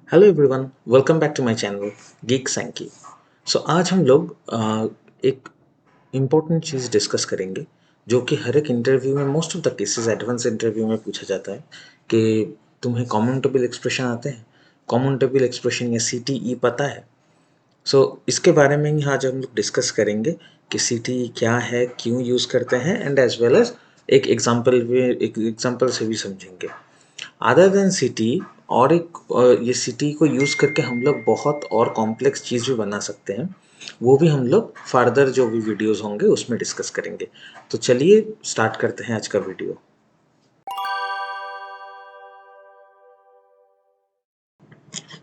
Hello everyone, welcome back to my channel geek Sanky. So आज हम लोग एक इम्पोर्टेंट चीज़ डिस्कस करेंगे जो कि हर एक इंटरव्यू में most of the cases advance interview में पूछा जाता है कि तुम्हें कॉमन टेबल एक्सप्रेशन आते हैं, कॉमन टेबल एक्सप्रेशन या CTE पता है। इसके बारे में ही आज हम लोग डिस्कस करेंगे कि CTE क्या है, क्यों यूज़ करते हैं एंड एज वेल एज एक एग्जाम्पल से भी समझेंगे। अदर देन सिटी ये सिटी को यूज़ करके हम लोग बहुत और कॉम्प्लेक्स चीज़ भी बना सकते हैं। वो भी हम लोग फर्दर जो भी वीडियोस होंगे उसमें डिस्कस करेंगे। तो चलिए स्टार्ट करते हैं आज का वीडियो।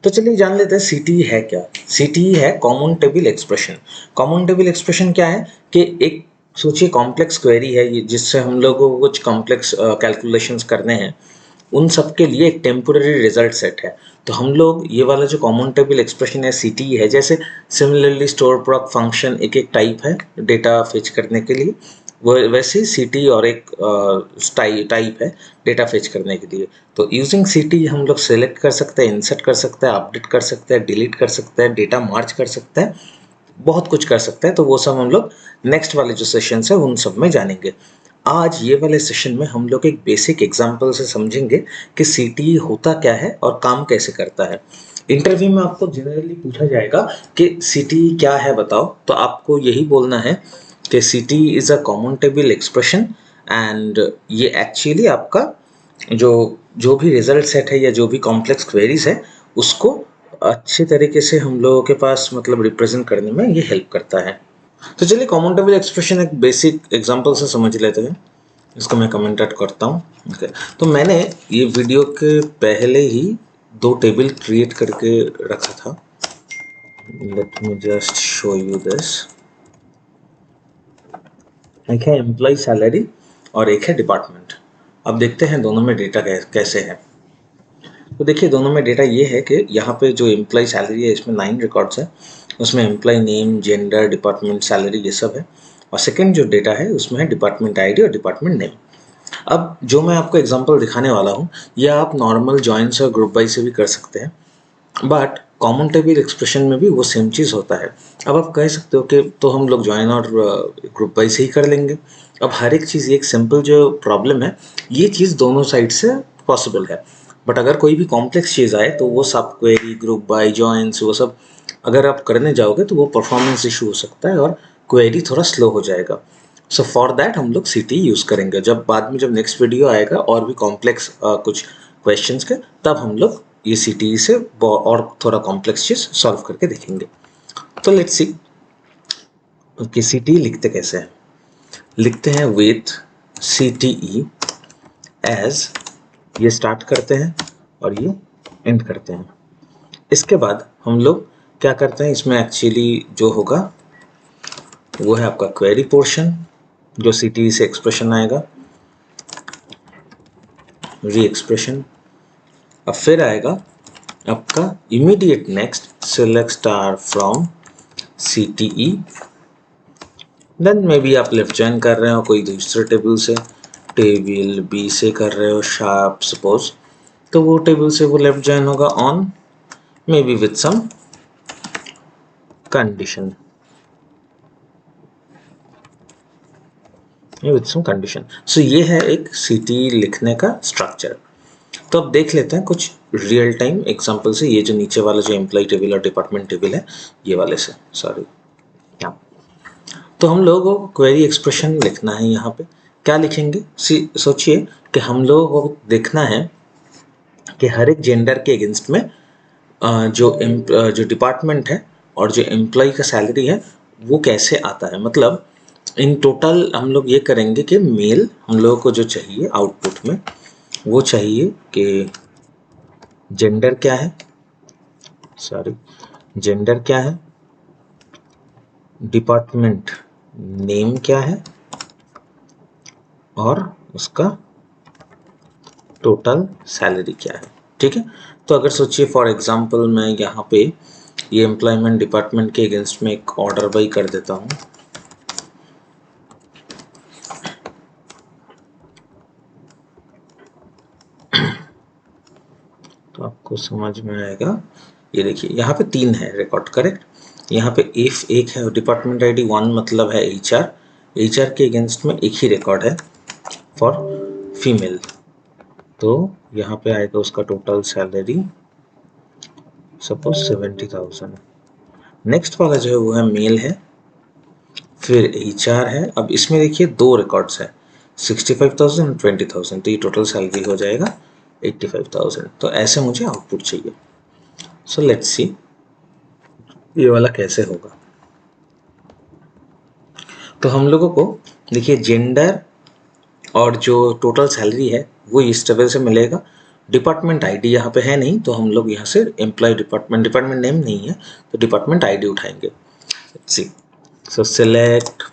तो चलिए जान लेते हैं सीटी है क्या। सीटी है common table expression. Common table expression क्या है कि एक सोचिए कॉम्प्लेक्स क्वेरी है ये, जिससे हम लोगों को कुछ कॉम्प्लेक्स कैलकुलेशंस करने हैं। उन सब के लिए एक टेम्पोररी रिजल्ट सेट है। तो हम लोग ये वाला जो कॉमन टेबल एक्सप्रेशन है सीटी है, जैसे सिमिलरली स्टोर प्रॉक फंक्शन एक एक टाइप है डेटा फेच करने के लिए, वो वैसे ही सीटी और एक टाइप है डेटा फेच करने के लिए। तो यूजिंग सीटी हम लोग सेलेक्ट कर सकते हैं, इंसर्ट कर सकते हैं, अपडेट कर सकते हैं, डिलीट कर सकते हैं, डेटा मार्च कर सकते हैं, बहुत कुछ कर सकते हैं। तो वो सब हम लोग नेक्स्ट वाले जो सेशन है उन सब में जानेंगे। आज ये वाले सेशन में हम लोग एक बेसिक एग्जांपल से समझेंगे कि सीटी होता क्या है और काम कैसे करता है। इंटरव्यू में आपको जनरली पूछा जाएगा कि सीटी क्या है बताओ, तो आपको यही बोलना है कि सीटी is a common table expression and ये एक्चुअली आपका जो जो भी रिजल्ट सेट है या जो भी कॉम्प्लेक्स क्वेरीज है उसको अच्छे तरीके से हम लोगों के पास मतलब रिप्रेजेंट करने में ये हेल्प करता है। तो चलिए कॉमन टेबल एक्सप्रेशन एक बेसिक एग्जांपल से समझ लेते हैं। इसको मैं कमेंट आउट करता हूँ। ओके, तो मैंने ये वीडियो के पहले ही दो टेबल क्रिएट करके रखा था। Let me just show you this. एक है एम्प्लॉय सैलरी और एक है डिपार्टमेंट। अब देखते हैं दोनों में डेटा कैसे है। तो देखिए दोनों में डेटा ये है कि यहाँ पे जो एम्प्लॉय सैलरी है इसमें 9 रिकॉर्ड्स है। उसमें employee name, gender, department salary ये सब है। और सेकंड जो डेटा है उसमें है डिपार्टमेंट आईडी और डिपार्टमेंट नेम। अब जो मैं आपको एग्जांपल दिखाने वाला हूँ ये आप नॉर्मल जॉइंट्स और ग्रुप बाई से भी कर सकते हैं, बट कॉमन टेबल एक्सप्रेशन में भी वो सेम चीज़ होता है। अब आप कह सकते हो कि तो हम लोग ज्वाइन और ग्रुप बाई से ही कर लेंगे। अब हर एक चीज़ एक सिंपल जो प्रॉब्लम है ये चीज़ दोनों साइड से पॉसिबल है। बट अगर कोई भी कॉम्प्लेक्स चीज़ आए तो वो सब क्वेरी, ग्रुप बाई, जॉइंस वो सब अगर आप करने जाओगे तो वो परफॉर्मेंस इशू हो सकता है और क्वेरी थोड़ा स्लो हो जाएगा। सो फॉर दैट हम लोग सीटी यूज़ करेंगे। जब बाद में जब नेक्स्ट वीडियो आएगा और भी कॉम्प्लेक्स कुछ क्वेश्चंस के, तब हम लोग ये सीटी से और थोड़ा कॉम्प्लेक्स चीज़ सॉल्व करके देखेंगे। तो लेट्स सी कि सीटी लिखते कैसे हैं। लिखते हैं विथ CTE एज, ये स्टार्ट करते हैं और ये एंड करते हैं। इसके बाद हम लोग क्या करते हैं, इसमें एक्चुअली जो होगा वो है आपका क्वेरी पोर्शन, जो CTE से एक्सप्रेशन आएगा, री एक्सप्रेशन। अब फिर आएगा आपका immediate next select star from CTE। Then may be आप लेफ्ट ज्वाइन कर रहे हो कोई दूसरे टेबल से, टेबल बी से कर रहे हो शार्प सपोज, तो वो टेबल से वो लेफ्ट ज्वाइन होगा on may be with some condition, with some condition. So ये है एक CTE लिखने का स्ट्रक्चर। तो अब देख लेते हैं कुछ रियल टाइम एग्जांपल से। ये जो नीचे वाला जो एम्प्लॉय टेबल और डिपार्टमेंट टेबल है ये वाले से, सॉरी यहाँ। तो हम लोगों को क्वेरी एक्सप्रेशन लिखना है। यहाँ पे क्या लिखेंगे, सोचिए कि हम लोगों को देखना है कि हर एक जेंडर के अगेंस्ट में जो डिपार्टमेंट है और जो एम्प्लॉय का सैलरी है वो कैसे आता है। मतलब इन टोटल हम लोग ये करेंगे कि मेल हम लोगों को जो चाहिए आउटपुट में वो चाहिए कि जेंडर क्या है, सॉरी जेंडर क्या है, डिपार्टमेंट नेम क्या है और उसका टोटल सैलरी क्या है। ठीक है, तो अगर सोचिए फॉर एग्जांपल मैं यहाँ पे ये एम्प्लॉयमेंट डिपार्टमेंट के अगेंस्ट में एक ऑर्डर बाई कर देता हूँ। तो आपको आपको समझ में आएगा। ये देखिए यहाँ पे 3 है रिकॉर्ड, करेक्ट। यहाँ पे इफ एक है डिपार्टमेंट आईडी 1 मतलब है एचआर, एचआर के अगेंस्ट में एक ही रिकॉर्ड है फॉर फीमेल, तो यहाँ पे आएगा उसका टोटल सैलरी सपोज 70,000। नेक्स्ट वाला जो है वो है मेल है, फिर एचआर है। अब इसमें देखिए 2 रिकॉर्ड्स है 65,000 और 20,000, तो ये टोटल सैलरी हो जाएगा 85,000। तो ऐसे मुझे आउटपुट चाहिए। सो लेट्स सी ये वाला कैसे होगा। तो हम लोगों को देखिए जेंडर और जो टोटल सैलरी है वो इस टेबल से मिलेगा। डिपार्टमेंट आईडी यहाँ पे है नहीं, तो हम लोग यहाँ से एम्प्लॉय डिपार्टमेंट नेम नहीं है तो डिपार्टमेंट आईडी उठाएंगे। Let's see, so select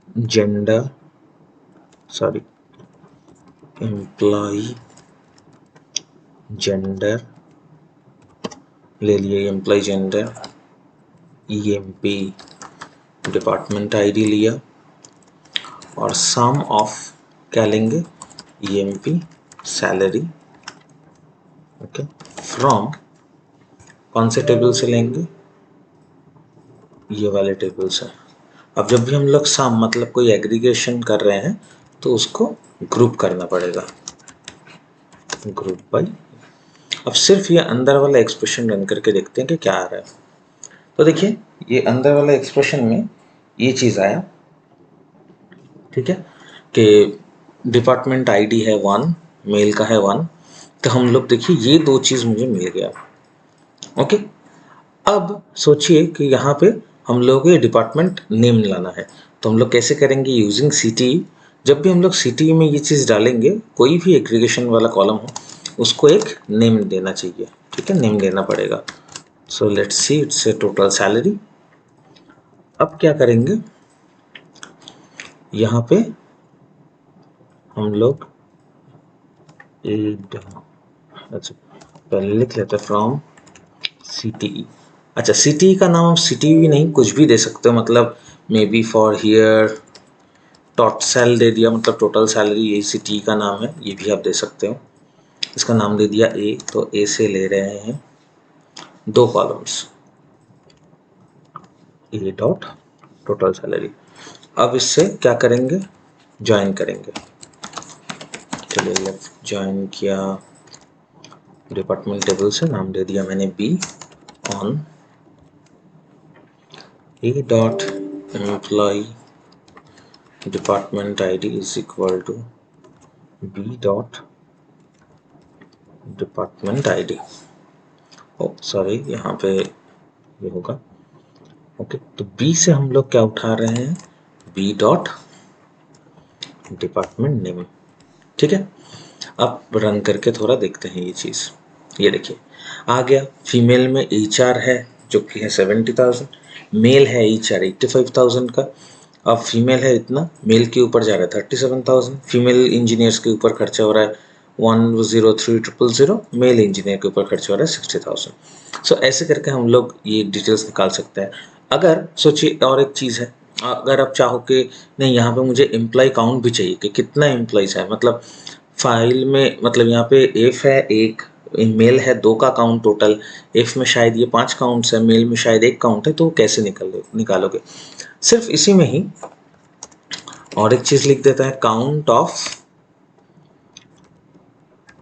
gender, sorry employee gender ले लिए, employee gender, EMP department ID लिया, और सम ऑफ क्या लेंगे, ईएमपी सैलरी, ओके, फ्रॉम कौन से टेबल से लेंगे, ये वाले टेबल से। अब जब भी हम लोग सम मतलब कोई एग्रीगेशन कर रहे हैं तो उसको ग्रुप करना पड़ेगा, ग्रुप बाई। अब सिर्फ ये अंदर वाला एक्सप्रेशन रन करके देखते हैं कि क्या आ रहा है। तो देखिए ये अंदर वाला एक्सप्रेशन में ये चीज़ आया, ठीक है, कि डिपार्टमेंट आईडी है 1, मेल का है 1, तो हम लोग देखिए ये 2 चीज़ मुझे मिल गया, ओके। अब सोचिए कि यहाँ पे हम लोग को ये डिपार्टमेंट नेम लाना है, तो हम लोग कैसे करेंगे, यूजिंग सीटी। जब भी हम लोग सीटी में ये चीज़ डालेंगे, कोई भी एग्रीगेशन वाला कॉलम हो उसको एक नेम देना चाहिए, ठीक है, नेम देना पड़ेगा। So let's see it's a total salary. अब क्या करेंगे, यहाँ पे हम लोग अच्छा पहले लिख लेते हैं फ्रॉम CTE। अच्छा CTE का नाम आप CTE भी नहीं कुछ भी दे सकते हो, मतलब मे बी फॉर हियर टॉट सेल दे दिया, मतलब टोटल सैलरी, यही CTE का नाम है, ये भी आप दे सकते हो। इसका नाम दे दिया A, तो A से ले रहे हैं 2 columns, A dot total salary. अब इससे क्या करेंगे, ज्वाइन करेंगे। चलिए लेफ्ट ज्वाइन किया, डिपार्टमेंट टेबल से नाम दे दिया मैंने B on A dot employee department ID is equal to B dot department ID. Oh sorry यहाँ पे ये होगा, ओके। तो B से हम लोग क्या उठा रहे हैं, B डॉट डिपार्टमेंट नेम, ठीक है। अब रन करके थोड़ा देखते हैं ये चीज़। ये देखिए आ गया, फीमेल में HR है जो कि है 70,000, मेल है HR 85,000 का। अब फीमेल है इतना, मेल के ऊपर जा रहा है 37,000, फीमेल इंजीनियर्स के ऊपर खर्चा हो रहा है 103,000, मेल इंजीनियर के ऊपर खर्चा हो रहा है 60,000। सो ऐसे करके हम लोग ये डिटेल्स निकाल सकते हैं। अगर सोचिए और एक चीज़ है, अगर आप चाहो कि नहीं यहाँ पे मुझे एम्प्लॉय काउंट भी चाहिए कि कितना एम्प्लॉयज़ है, मतलब फाइल में, मतलब यहाँ पे एफ है 1, मेल है 2 का काउंट टोटल, एफ में शायद ये 5 काउंट्स है, मेल में शायद 1 काउंट है, तो कैसे निकालोगे। सिर्फ इसी में ही और एक चीज़ लिख देता है, count of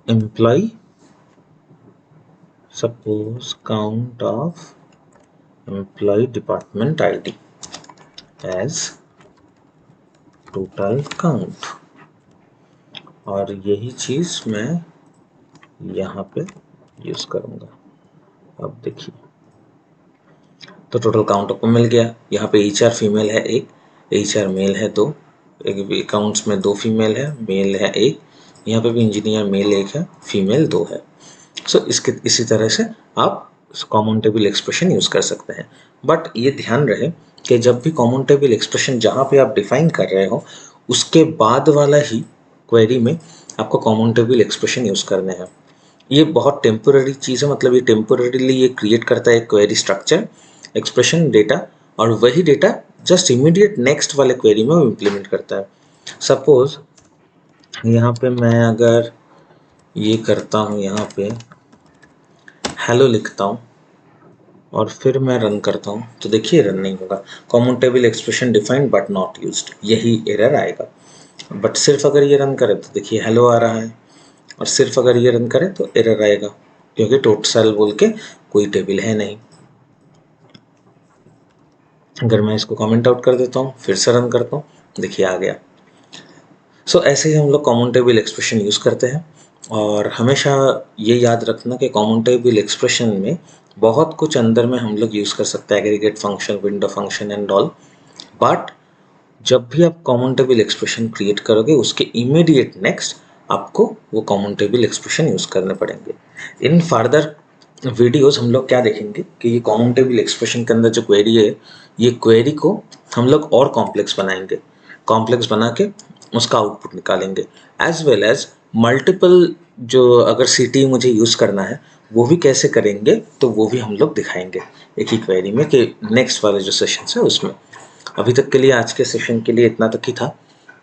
employee, suppose count of employee department ID as total count, और यही चीज़ मैं यहाँ पे यूज़ करूँगा। अब देखिए तो टोटल काउंट आपको मिल गया। यहाँ पे HR फीमेल है 1, HR मेल है 2, अकाउंट्स में 2 फीमेल है, मेल है 1, यहाँ पे भी इंजीनियर मेल 1 है, फीमेल 2 है। सो इसी तरह से आप कॉमन टेबल एक्सप्रेशन यूज़ कर सकते हैं। बट ये ध्यान रहे कि जब भी कॉमन टेबल एक्सप्रेशन जहाँ पे आप डिफाइन कर रहे हो उसके बाद वाला ही क्वेरी में आपको कॉमन टेबल एक्सप्रेशन यूज़ करने हैं। ये बहुत टेम्पोररी चीज़ है, मतलब ये टेम्पोररीली ये क्रिएट करता है क्वेरी स्ट्रक्चर, एक्सप्रेशन, डेटा, और वही डेटा जस्ट इमीडिएट नेक्स्ट वाले क्वेरी में वो इम्प्लीमेंट करता है। सपोज यहाँ पे मैं अगर ये करता हूँ, यहाँ पे हेलो लिखता हूँ और फिर मैं रन करता हूँ, तो देखिए रन नहीं होगा। Common table expression defined but not used, यही एरर आएगा। बट सिर्फ अगर ये रन करे तो देखिए हेलो आ रहा है, और सिर्फ अगर ये रन करे तो एरर आएगा, क्योंकि टोटल बोल के कोई टेबल है नहीं। अगर मैं इसको कमेंट आउट कर देता हूँ, फिर से रन करता हूँ, देखिए आ गया। सो ऐसे ही हम लोग कॉमन टेबल एक्सप्रेशन यूज़ करते हैं। और हमेशा ये याद रखना कि कॉमन टेबल एक्सप्रेशन में बहुत कुछ अंदर में हम लोग यूज़ कर सकते हैं, aggregate function, window function and all. But जब भी आप कॉमन टेबल एक्सप्रेशन क्रिएट करोगे, उसके इमीडिएट नेक्स्ट आपको वो कॉमन टेबल एक्सप्रेशन यूज़ करने पड़ेंगे। इन फर्दर वीडियोस हम लोग क्या देखेंगे कि ये कॉमन टेबल एक्सप्रेशन के अंदर जो क्वेरी है, ये क्वेरी को हम लोग और कॉम्प्लेक्स बनाएंगे, कॉम्प्लेक्स बना के उसका आउटपुट निकालेंगे, एज वेल एज मल्टीपल जो अगर सीटी मुझे यूज़ करना है वो भी कैसे करेंगे, तो वो भी हम लोग दिखाएंगे एक ही क्वेरी में, कि नेक्स्ट वाले जो सेशन है उसमें। अभी तक के लिए, आज के सेशन के लिए इतना तक ही था।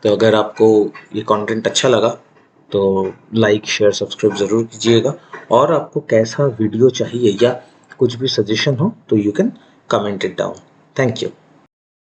तो अगर आपको ये कंटेंट अच्छा लगा तो लाइक शेयर सब्सक्राइब ज़रूर कीजिएगा, और आपको कैसा वीडियो चाहिए या कुछ भी सजेशन हो तो you can comment it down. Thank you.